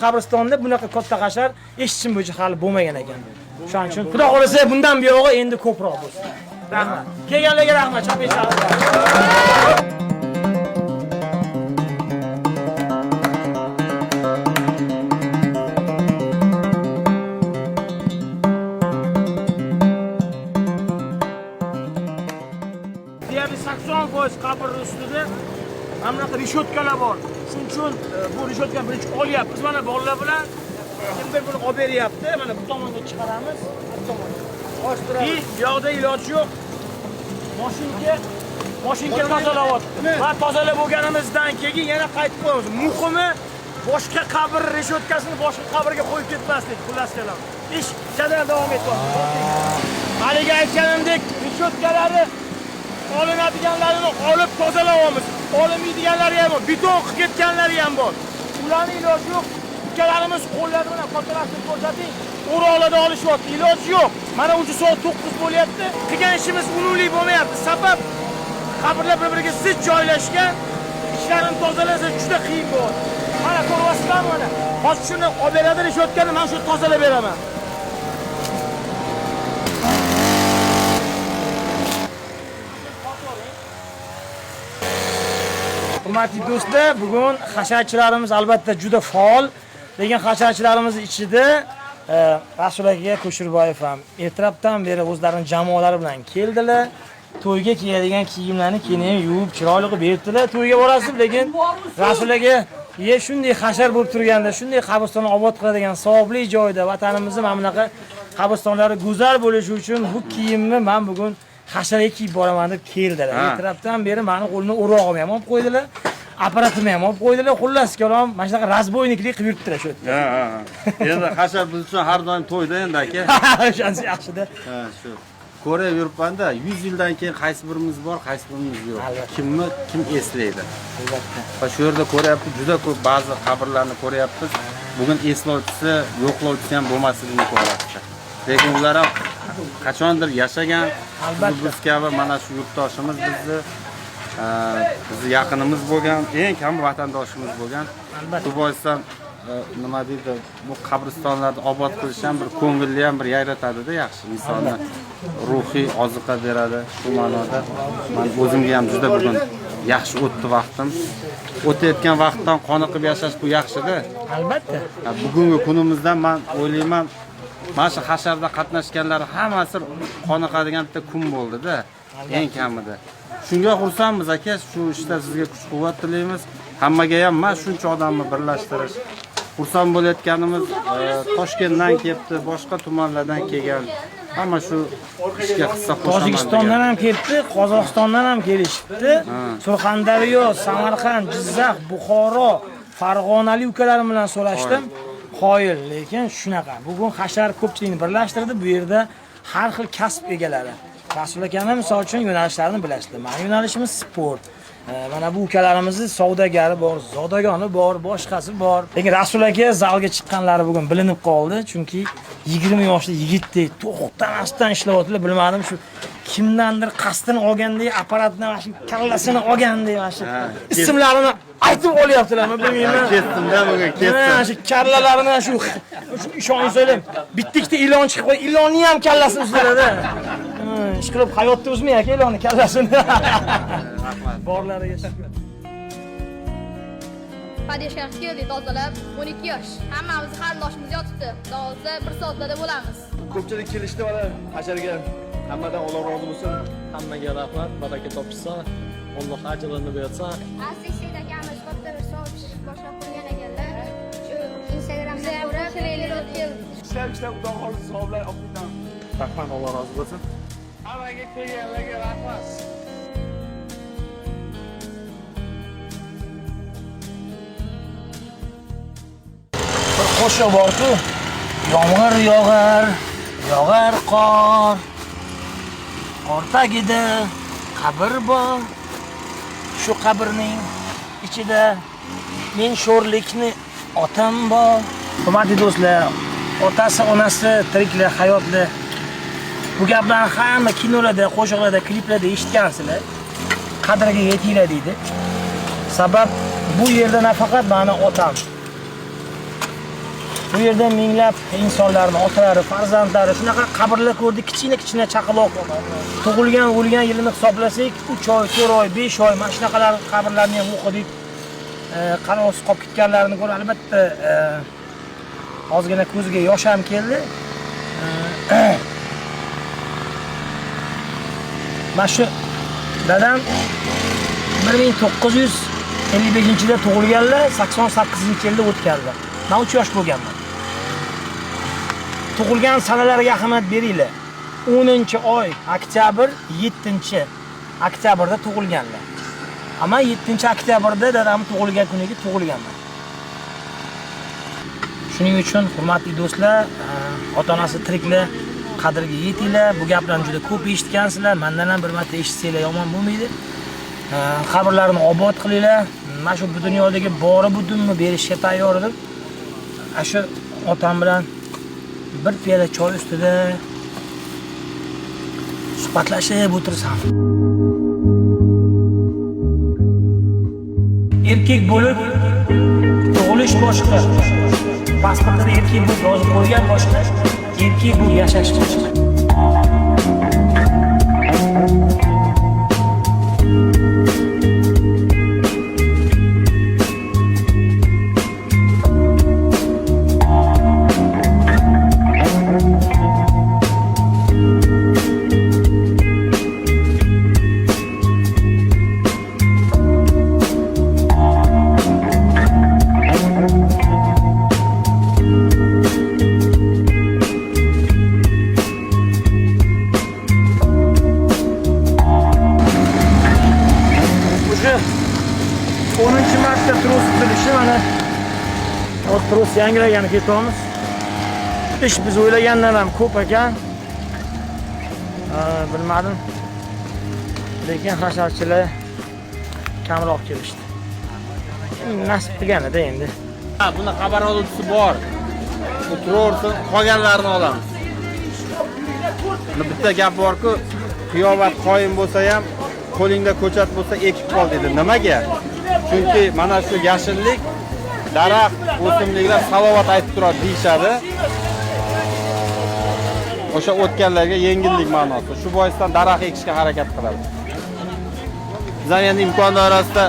qabristonda bunaqa katta hashar eshitishim bo'yicha hali bo'lmagan ekan. Shuning uchun Xudo xolasa bundan buyog'i endi ko'proq bo'lsin. Rahmat. Kelganlarga rahmat. Chapinchalik. Deyarli 80% qabr ustida mana bunaqa rishotkalar bor. Shuning uchun bu rishotkani birinchi olyapmiz. Mana bolalar bilan kimdir buni olib beryapti. Mana bu tomonga chiqaramiz. Bu tomonga. Ochtiramiz. Bu yoqda iloji yo'q. Mashinka tozalayapti. Va tozalab bo'lganimizdan keyin yana qaytib qo'yamiz. Muhimi boshqa qabr rishotkasini boshqa qabrga qo'yib ketmaslik. Xullas kelam. Ish jadal davom etyapti. Haliga aytganimdek, rishotkalari olinadiganlarini olib tozalayapmiz. Olmaydiganlari ham bor, beton qilib ketganlari ham bor. Ularning iloji yo'q. Ukkalarimiz qo'llari bilan fotografiya ko'rsating, o'roqlarda olishyapti. Iloji yo'q. Mana uncha soat 9 bo'lyapti. Qilgan ishimiz unumli bo'lmayapti. Sabab qabrlar bir-biriga zich joylashgan. Ishlarini tozalasa juda qiyin bo'ladi. Mana ko'ryapsizlarmi mana? Hozir shuni olib beradi, rishotkani men shu tozalab beraman. Hurmatli do'stlar, bugun hasharchilarimiz albatta juda faol. Lekin hasharchilarimiz ichida Rasul aka Qo'shirboyev ham ertalabdan beri o'zlarining jamoalari bilan keldilar. To'yga kiyadigan kiyimlarni keyin yuvib, chiroyli qilib berdilar. To'yga borasiz, lekin Rasul aka shunday hashar bo'lib turganda, shunday qabristonni obod qiladigan savobli joyda vatanimizning mana bunaqa qabristonlari go'zal bo'lishi uchun bu kiyimni men bugun hasharga kiyib boraman deb keldilar. Ertalabdan beri meni qo'limni o'rog'im ham olib qo'ydilar. Apparatimni ham olib qo'ydilar. Xullas kalom, mana shunaqa razboyniklik qilib yuribdilar shu yerda. Endi hashar biz uchun har doim to'yda endi aka. Shunisi yaxshi-da. Shu. Ko'rib yuribman-da, 100 yildan keyin qaysi birimiz bor, qaysi birimiz yo'q. Kimni kim eslaydi? Albatta. Va shu yerda ko'ryapti, juda ko'p ba'zi qabrlarni ko'ryapmiz. Bugun eslovchisi, yo'qlovchisi ham bo'lmasligini ko'ryapti. Lekin ular ham qachondir yashagan, biz kabi mana shu yurtdoshimiz bizni yaqinimiz bo'lgan, eng kam vatandoshimiz bo'lgan. Shu boisdan nima deydi, bu qabristonlarni obod qilish ham bir ko'ngilli ham bir yayratadi-da, yaxshi insonni ruhiy oziqa beradi. Shu ma'noda men o'zimga ham juda bugun yaxshi o'tdi vaqtim. O'tayotgan vaqtdan qoniqib yashash bu yaxshi-da. Albatta. Bugungi kunimizdan men o'ylayman, mana shu hasharda qatnashganlar hammasi qoniqadigan bitta kun bo'ldi-da, eng kamida. Shunga xursandmiz aka, shu ishda sizga kuch-quvvat tilaymiz. Hammaga ham mana shuncha odamni birlashtirish. Xursand bo'layotganimiz Toshkentdan kelibdi, boshqa tumanlardan kelgan. Hamma shu ishga hissa qo'shaman. Tojikistondan ham kelibdi, Qozog'istondan ham kelishibdi. Surxondaryo, Samarqand, Jizzax, Buxoro, Farg'onali ukalarim bilan so'rashdim. Qoyil, lekin shunaqa. Bugun hashar ko'pchilikni birlashtirdi. Bu yerda har xil kasb egalari. Rasul akaning misol uchun yo'nalishlarini bilasizlar. Mana yo'nalishimiz sport. Mana bu ukalarimizni savdogari bor, zodagoni bor, boshqasi bor. Lekin Rasul aka zalga chiqqanlari bugun bilinib qoldi, chunki 20 yoshli yigitdek to'xtamasdan ishlayotdilar. Bilmadim shu kimdandir qasdini olgandek, apparatni mana shu kallasini olgandek mana shu ismlarini aytib olyaptilar, bilmayman. Kestimda bugun kesdim. Mana shu kallalarini shu ishoningizlar, bitta ilon chiqib qo'y, ilonni ham kallasini uzdiradi. Ish qilib hayotda uzmay aka ilonni kallasini. Borlariga shukr. Padishkashga keldik tozalab, 12 yosh. Hammamiz qarindoshimiz yotibdi. Hozir 1 soatlarda bo'lamiz. Ko'pchilik kelishdi mana hasharga. Hammadan Alloh rozi bo'lsin. Hammaga rahmat, baraka topishsa, Alloh ajrini bersin. Asisiyda akamiz katta bir savob boshlab qo'ygan ekanlar. Shu Instagramda ko'rib, Ishlab Xudo xohlasa savoblar olib rahmat, Alloh rozi bo'lsin. Hammaga kelganlarga rahmat. Qo'shiq bor-ku, yomg'ir yog'ar qor. Qor tagida qabr bor. Shu qabrning ichida men sho'rlikni otam bor. Hurmatli do'stlar, otasi, onasi tiriklar, hayotlar. Bu gaplarni hamma kinolarda, qo'shiqlarda, kliplarda eshitgansizlar. Qadriga yetinglar deydi. Sabab bu yerda nafaqat meni otam, Bu yerda minglab insonlarning otalari, farzandlari shunaqa qabrlar ko'rdik, kichkina chaqaloq tug'ilgan, o'lgan yilini hisoblasak, 3 oy, 4 oy, 5 oy mana shunaqalar qabrlarni ham o'qidik. Qarovsiz qolib ketganlarini ko'rib, albatta ozgina ko'zga yosh ham keldi. Mana shu dadam 1955-yilda tug'ilganlar, 88-yilda o'tganlar. Men 3 yosh bo'lganman. Tug'ilgan sanalariga ahamiyat beringlar. 10-oy oktyabr, 7-oktyabrda tug'ilganlar. Ama 7-oktyabrda dadamning tug'ilgan kuniga tug'ilganman. Shuning uchun hurmatli do'stlar, ota-onasi tiriklar qadriga yetinglar. Bu gaplarni juda ko'p eshitgansizlar. Mendan ham bir marta eshitsanglar yomon bo'lmaydi. Qabrlarni obod qilinglar. Mana shu bu dunyodagi bori budunni berishga tayyor edim. Shu otam bilan bir piyola choy ustida suhbatlashib o'tirsam. Erkek bo'lib tug'ilish boshqa. Pasportda erkek bo'lib yozib qo'ygan boshqa. Erkek bo'lib yashash boshqa. Tros yangilagan ketamiz. Ish biz o'ylagandan ham ko'p ekan. Bilmadim. Lekin hasharchilar kamroq kelishdi. Nasib qilganida endi. Buni xabar oluvchisi bor. O'tiraversin, qolganlarini olamiz. Bitta gap bor-ku, qiyomat qoyim bo'lsa ham, qo'lingda ko'chat bo'lsa ekib qol dedi. Nimaga? Chunki mana shu yashillik, daraxt, o'simliklar salovat aytib turadi deyshadi. O'sha o'tganlarga yengillik ma'nosida. Shu boisdan daraxt ekishga harakat qilamiz. Biz ham endi imkon doirasida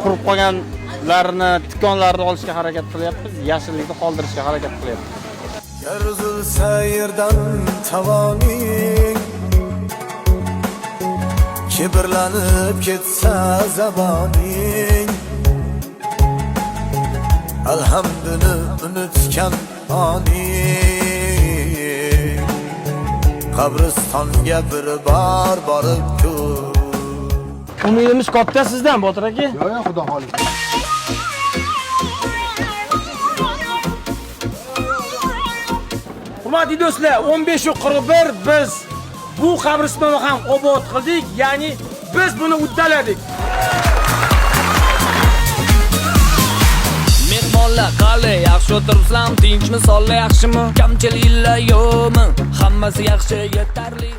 qurib qolganlarni, tikonlarni olishga harakat qilyapmiz, yashillikni qoldirishga harakat qilyapmiz. Yerzilsa yerdan tavoning, kibrlanib ketsa zaboning, alhamdini unutgan oning, qabristonga bir bor borib ko'r. Umidimiz katta sizdan Botir aka. Yo'q, xudo xolisa. Hurmatli do'stlar, 15:41 biz bu qabristonni ham obod qildik, ya'ni biz buni uddaladik. Mehmonlar qale, yaxshi o'tiribsizlar, tinchmi, sonlar yaxshimi? Kamchiliklar yo'qmi? Hammasi yaxshi, yetarli.